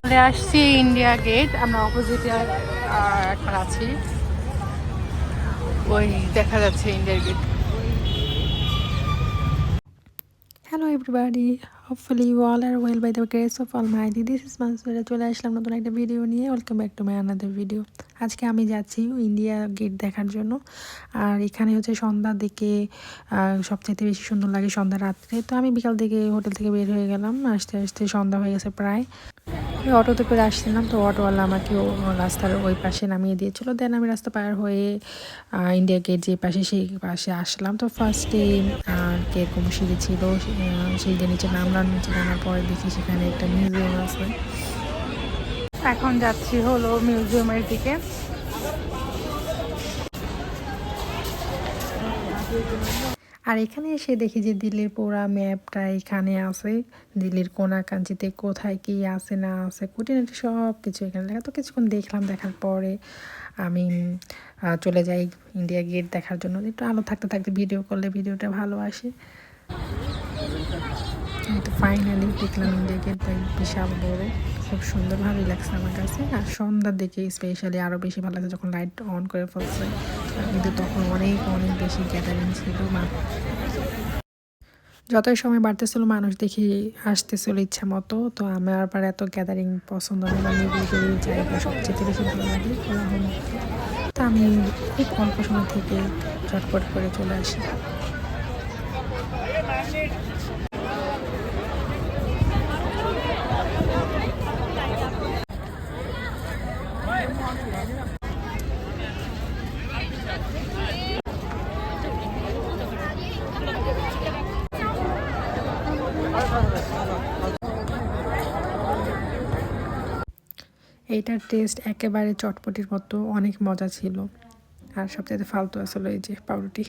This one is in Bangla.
চলে আসছি ইন্ডিয়া গেট। আমরা অপোজিটে এখন আছি, ওই দেখা যাচ্ছে India Gate. Hello everybody, hopefully you all are well by the grace of Almighty. This is Mansoura, চলে আসলাম নতুন একটা ভিডিও নিয়ে। Welcome back to my another video. আজকে আমি যাচ্ছি ইন্ডিয়া গেট দেখার জন্য। আর এখানে হচ্ছে সন্ধ্যার দিকে সবচেয়ে বেশি সুন্দর লাগে, সন্ধ্যা রাত্রে। তো আমি বিকাল থেকে হোটেল থেকে বের হয়ে গেলাম, আসতে আসতে সন্ধ্যা হয়ে গেছে প্রায়। আমি অটোতে করে আসছিলাম, তো অটোওয়ালা আমাকে রাস্তার ওই পাশে নামিয়ে দিয়েছিল। দেন আমি রাস্তা পার হয়ে ইন্ডিয়া গেট যে পাশে সেই পাশে আসলাম। তো ফার্স্টে কীরকম সিঁড়ি ছিল, সিঁড়িতে নিচে নামলাম। নিচে নামার পরে দেখি সেখানে একটা মিউজিয়াম আছে। এখন যাচ্ছি হলো মিউজিয়ামের দিকে। আর এখানে এসে দেখি যে দিল্লির পুরা ম্যাপটা এখানে আছে। দিল্লির কোনাকাঞ্চিতে কোথায় কি আছে না আছে খুঁটিনাটি সব কিছু এখানে লেখা। তো কিছুক্ষণ দেখলাম, দেখার পরে আমি চলে যাই ইন্ডিয়া গেট দেখার জন্য। একটু আলো থাকতে থাকতে ভিডিও করলে ভিডিওটা ভালো আসে। তো ফাইনালি দেখলাম ইন্ডিয়া গেট, বিশাল বড়, খুব সুন্দর, ভালোই লাগছে আমার কাছে। আর সন্ধ্যার দিকে স্পেশালি আরও বেশি ভালো লাগছে যখন লাইট অন করে ফেলছে। কিন্তু তখন অনেক অনেক বেশি গ্যাদারিং ছিল। যতই সময় বাড়তেছিল মানুষ দেখি আসতেছিল ইচ্ছা মতো। তো আমার আবার এত গ্যাদারিং পছন্দ হয় না, নিরিবিলি জায়গা সবচেয়ে বেশি ভালো লাগে, কোলাহলমুক্ত। তো আমি খুব অল্প সময় থেকে চটপট করে চলে আসি। এইটার টেস্ট একেবারে চটপটির মতো, অনেক মজা ছিল। আর সবচেয়ে ফালতু আসলে এই যে পাউরুটি।